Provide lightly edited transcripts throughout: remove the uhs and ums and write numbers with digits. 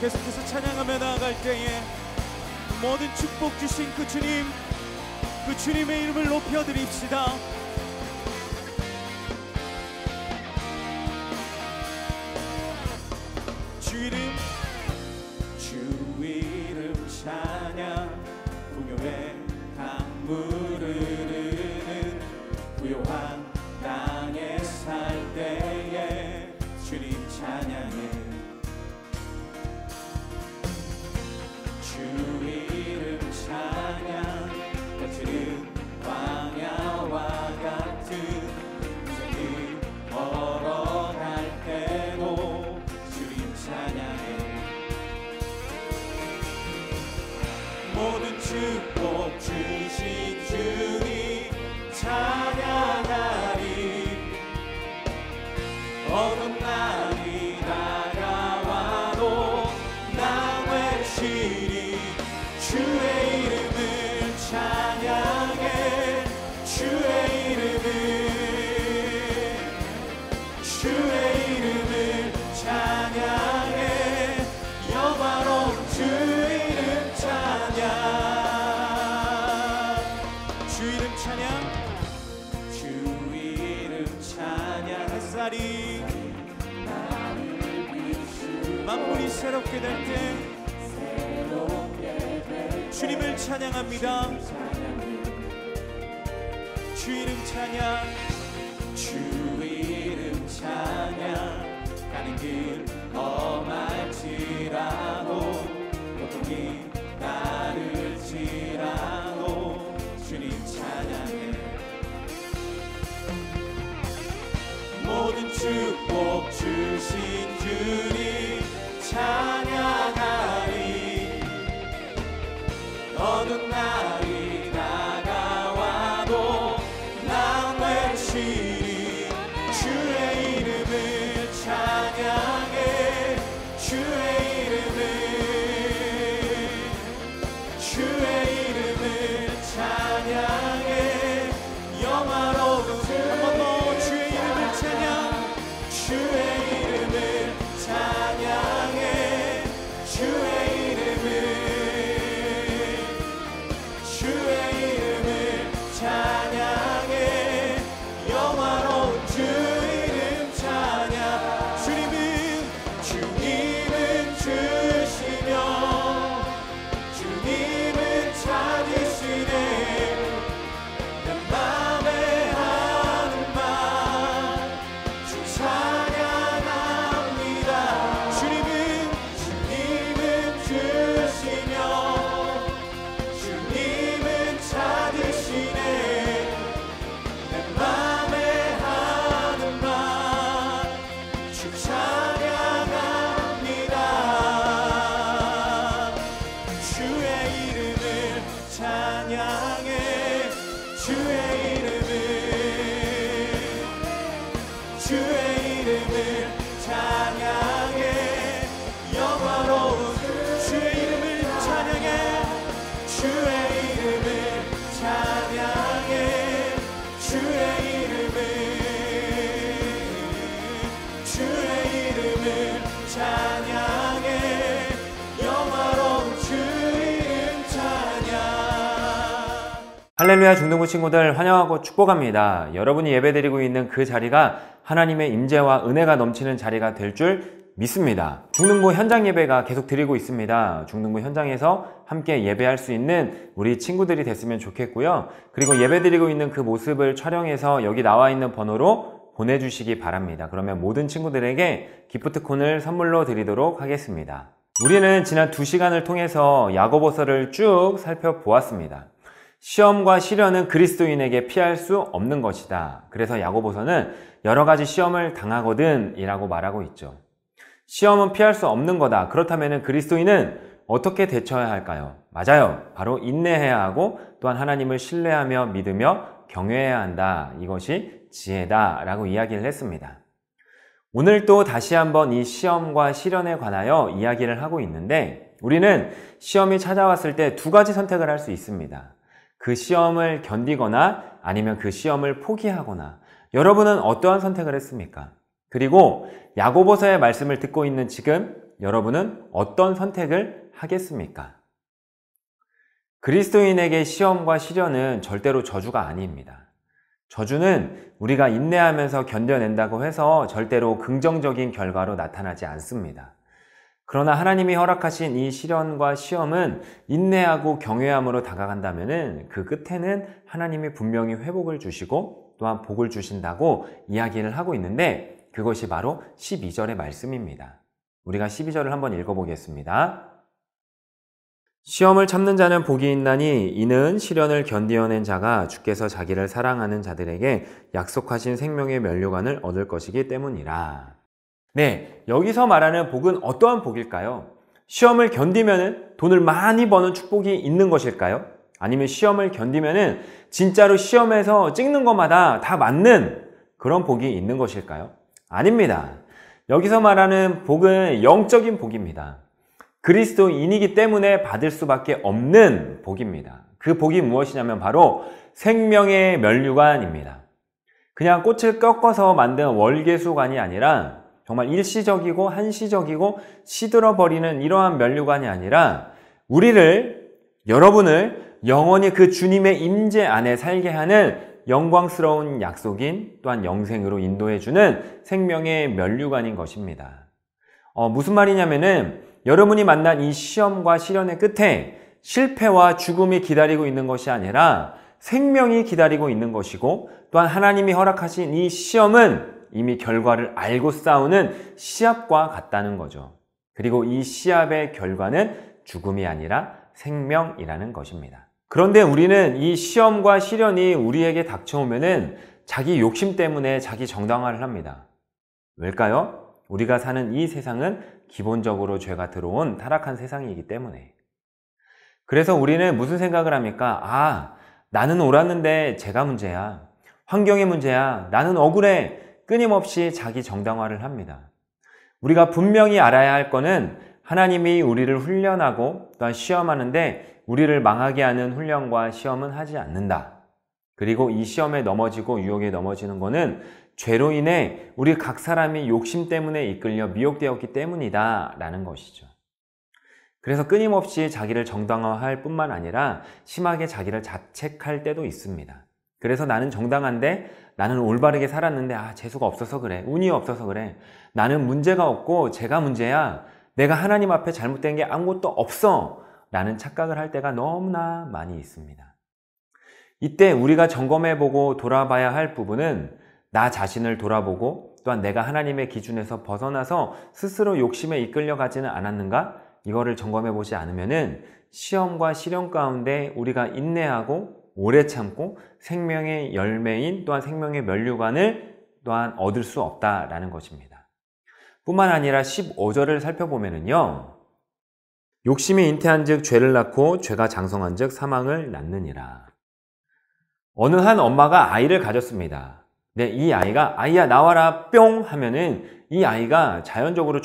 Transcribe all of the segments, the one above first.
계속해서 찬양하며 나아갈 때에 모든 축복 주신 그 주님, 그 주님의 이름을 높여드립시다. 주 이름 찬양, 풍요의 강물을 흐르는 부요한 땅에 살 때에 주님 찬양해. 주 이름 찬양, 거칠은 광야와 같은 인생을 걸어갈 때도 주님 찬양해. 모든 축복 주신 주님 찬양하리. 어떤 날이 다가와도 나 외치리. 주의 이름을 찬양해. 주의 이름을 찬양해. 영화로운 주 이름 찬양. 주 이름 찬양, 주 이름 찬양. 햇살이 만물이 새롭게 될 때 주님을 찬양합니다. 주 이름 찬양, 주 이름 찬양. 가는 길 험할지라도 고통이 따를지라도 주님 찬양해. 모든 축복 주신 주님 찬양하리. 어두운 날이 다가와도 난 외치리. 주의 이름을 찬양해. 주의 이름을 찬양해. 영화로운 한 번 더 주의 이름을 찬양. 주의 이름을 찬양해. 주의 이름을 찬양해. 영화로운 주 이름 찬양. 주님은 주시며 주님은 찾으시네. 내 맘에 하는 말 주 찬양합니다. 주님은 주시며 주님은 찾으시네. 내 맘에 하는 말 주 찬양합니다. 주의 이름을 찬양해. 주의 이름을 찬양해. 영화로운 주의 이름을 찬양해. 주의 이름을 찬양해. 주의 이름을 찬양해. 영화로운 주 이름 찬양. 할렐루야 중등부 친구들 환영하고 축복합니다. 여러분이 예배드리고 있는 그 자리가 하나님의 임재와 은혜가 넘치는 자리가 될 줄 믿습니다. 중등부 현장 예배가 계속 드리고 있습니다. 중등부 현장에서 함께 예배할 수 있는 우리 친구들이 됐으면 좋겠고요. 그리고 예배드리고 있는 그 모습을 촬영해서 여기 나와 있는 번호로 보내주시기 바랍니다. 그러면 모든 친구들에게 기프트콘을 선물로 드리도록 하겠습니다. 우리는 지난 2시간을 통해서 야고보서를 쭉 살펴보았습니다. 시험과 시련은 그리스도인에게 피할 수 없는 것이다. 그래서 야고보서는 여러 가지 시험을 당하거든 이라고 말하고 있죠. 시험은 피할 수 없는 거다. 그렇다면 그리스도인은 어떻게 대처해야 할까요? 맞아요. 바로 인내해야 하고 또한 하나님을 신뢰하며 믿으며 경외해야 한다. 이것이 지혜다 라고 이야기를 했습니다. 오늘 또 다시 한번 이 시험과 시련에 관하여 이야기를 하고 있는데 우리는 시험이 찾아왔을 때 두 가지 선택을 할 수 있습니다. 그 시험을 견디거나 아니면 그 시험을 포기하거나. 여러분은 어떠한 선택을 했습니까? 그리고 야고보서의 말씀을 듣고 있는 지금 여러분은 어떤 선택을 하겠습니까? 그리스도인에게 시험과 시련은 절대로 저주가 아닙니다. 저주는 우리가 인내하면서 견뎌낸다고 해서 절대로 긍정적인 결과로 나타나지 않습니다. 그러나 하나님이 허락하신 이 시련과 시험은 인내하고 경외함으로 다가간다면 그 끝에는 하나님이 분명히 회복을 주시고 또한 복을 주신다고 이야기를 하고 있는데, 그것이 바로 12절의 말씀입니다. 우리가 12절을 한번 읽어보겠습니다. 시험을 참는 자는 복이 있나니 이는 시련을 견디어낸 자가 주께서 자기를 사랑하는 자들에게 약속하신 생명의 면류관을 얻을 것이기 때문이라. 네, 여기서 말하는 복은 어떠한 복일까요? 시험을 견디면 돈을 많이 버는 축복이 있는 것일까요? 아니면 시험을 견디면 진짜로 시험에서 찍는 것마다 다 맞는 그런 복이 있는 것일까요? 아닙니다. 여기서 말하는 복은 영적인 복입니다. 그리스도인이기 때문에 받을 수밖에 없는 복입니다. 그 복이 무엇이냐면 바로 생명의 면류관입니다. 그냥 꽃을 꺾어서 만든 월계수관이 아니라 정말 일시적이고 한시적이고 시들어버리는 이러한 면류관이 아니라 우리를, 여러분을 영원히 그 주님의 임재 안에 살게 하는 영광스러운 약속인 또한 영생으로 인도해주는 생명의 면류관인 것입니다. 무슨 말이냐면은 여러분이 만난 이 시험과 시련의 끝에 실패와 죽음이 기다리고 있는 것이 아니라 생명이 기다리고 있는 것이고, 또한 하나님이 허락하신 이 시험은 이미 결과를 알고 싸우는 시합과 같다는 거죠. 그리고 이 시합의 결과는 죽음이 아니라 생명이라는 것입니다. 그런데 우리는 이 시험과 시련이 우리에게 닥쳐오면은 자기 욕심 때문에 자기 정당화를 합니다. 왜일까요? 우리가 사는 이 세상은 기본적으로 죄가 들어온 타락한 세상이기 때문에. 그래서 우리는 무슨 생각을 합니까? 나는 옳았는데 죄가 문제야. 환경의 문제야. 나는 억울해. 끊임없이 자기 정당화를 합니다. 우리가 분명히 알아야 할 거는 하나님이 우리를 훈련하고 또한 시험하는데 우리를 망하게 하는 훈련과 시험은 하지 않는다. 그리고 이 시험에 넘어지고 유혹에 넘어지는 거는 죄로 인해 우리 각 사람이 욕심 때문에 이끌려 미혹되었기 때문이다 라는 것이죠. 그래서 끊임없이 자기를 정당화할 뿐만 아니라 심하게 자기를 자책할 때도 있습니다. 그래서 나는 정당한데, 나는 올바르게 살았는데 재수가 없어서 그래, 운이 없어서 그래, 나는 문제가 없고 죄가 문제야, 내가 하나님 앞에 잘못된 게 아무것도 없어 라는 착각을 할 때가 너무나 많이 있습니다. 이때 우리가 점검해보고 돌아봐야 할 부분은 나 자신을 돌아보고 또한 내가 하나님의 기준에서 벗어나서 스스로 욕심에 이끌려가지는 않았는가, 이거를 점검해보지 않으면은 시험과 시련 가운데 우리가 인내하고 오래 참고 생명의 열매인 또한 생명의 면류관을 또한 얻을 수 없다라는 것입니다. 뿐만 아니라 15절을 살펴보면은요, 욕심이 잉태한 즉 죄를 낳고 죄가 장성한 즉 사망을 낳느니라. 어느 한 엄마가 아이를 가졌습니다. 네, 이 아이가 아이야 나와라 뿅 하면은 이 아이가 자연적으로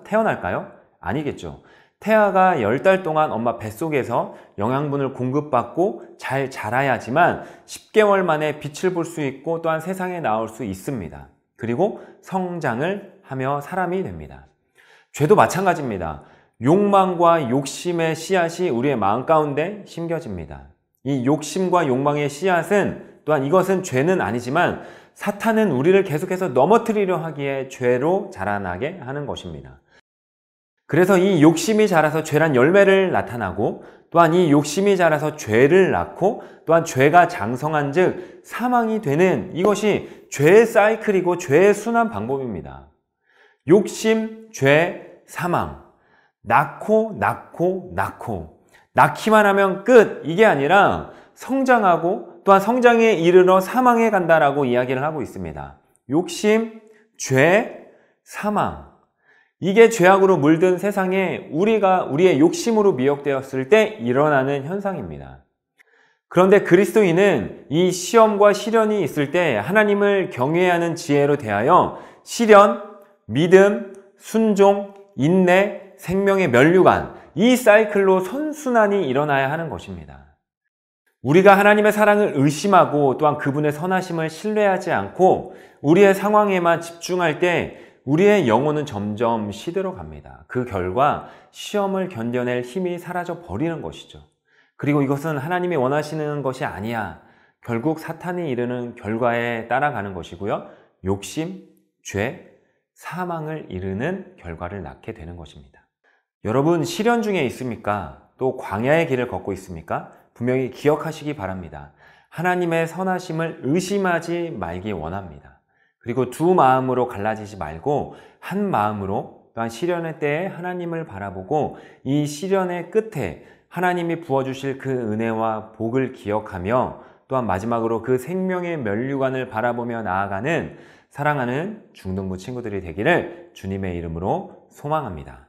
태어날까요? 아니겠죠. 태아가 10달 동안 엄마 뱃속에서 영양분을 공급받고 잘 자라야지만 10개월 만에 빛을 볼 수 있고 또한 세상에 나올 수 있습니다. 그리고 성장을 하며 사람이 됩니다. 죄도 마찬가지입니다. 욕망과 욕심의 씨앗이 우리의 마음 가운데 심겨집니다. 이 욕심과 욕망의 씨앗은 또한 이것은 죄는 아니지만 사탄은 우리를 계속해서 넘어뜨리려 하기에 죄로 자라나게 하는 것입니다. 그래서 이 욕심이 자라서 죄란 열매를 나타나고 또한 이 욕심이 자라서 죄를 낳고 또한 죄가 장성한 즉 사망이 되는, 이것이 죄의 사이클이고 죄의 순환 방법입니다. 욕심, 죄, 사망. 낳고 낳기만 하면 끝, 이게 아니라 성장하고 또한 성장에 이르러 사망에 간다라고 이야기를 하고 있습니다. 욕심, 죄, 사망. 이게 죄악으로 물든 세상에 우리가 우리의 욕심으로 미혹되었을 때 일어나는 현상입니다. 그런데 그리스도인은 이 시험과 시련이 있을 때 하나님을 경외하는 지혜로 대하여 시련, 믿음, 순종, 인내, 생명의 면류관, 이 사이클로 선순환이 일어나야 하는 것입니다. 우리가 하나님의 사랑을 의심하고 또한 그분의 선하심을 신뢰하지 않고 우리의 상황에만 집중할 때 우리의 영혼은 점점 시들어 갑니다. 그 결과 시험을 견뎌낼 힘이 사라져 버리는 것이죠. 그리고 이것은 하나님이 원하시는 것이 아니야. 결국 사탄이 이르는 결과에 따라가는 것이고요. 욕심, 죄, 사망을 이르는 결과를 낳게 되는 것입니다. 여러분, 시련 중에 있습니까? 또 광야의 길을 걷고 있습니까? 분명히 기억하시기 바랍니다. 하나님의 선하심을 의심하지 말기 원합니다. 그리고 두 마음으로 갈라지지 말고 한 마음으로 또한 시련의 때에 하나님을 바라보고 이 시련의 끝에 하나님이 부어주실 그 은혜와 복을 기억하며 또한 마지막으로 그 생명의 면류관을 바라보며 나아가는 사랑하는 중등부 친구들이 되기를 주님의 이름으로 소망합니다.